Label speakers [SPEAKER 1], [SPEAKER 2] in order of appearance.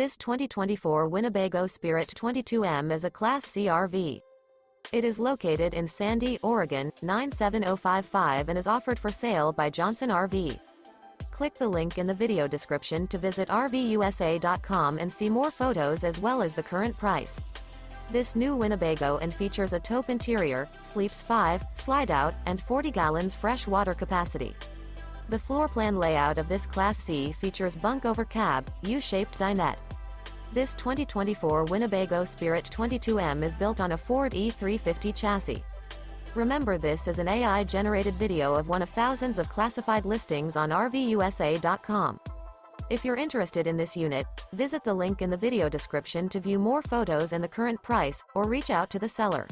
[SPEAKER 1] This 2024 Winnebago Spirit 22M is a Class C RV. It is located in Sandy, Oregon, 97055 and is offered for sale by Johnson RV. Click the link in the video description to visit RVUSA.com and see more photos as well as the current price. This new Winnebago and features a TAUPE interior, sleeps 5, slide-out, and 40 gallons fresh water capacity. The floor plan layout of this Class C features Bunk Over Cab, U-shaped dinette. This 2024 Winnebago Spirit 22M is built on a Ford E350 chassis. Remember, this is an AI-generated video of one of thousands of classified listings on RVUSA.com. If you're interested in this unit, visit the link in the video description to view more photos and the current price, or reach out to the seller.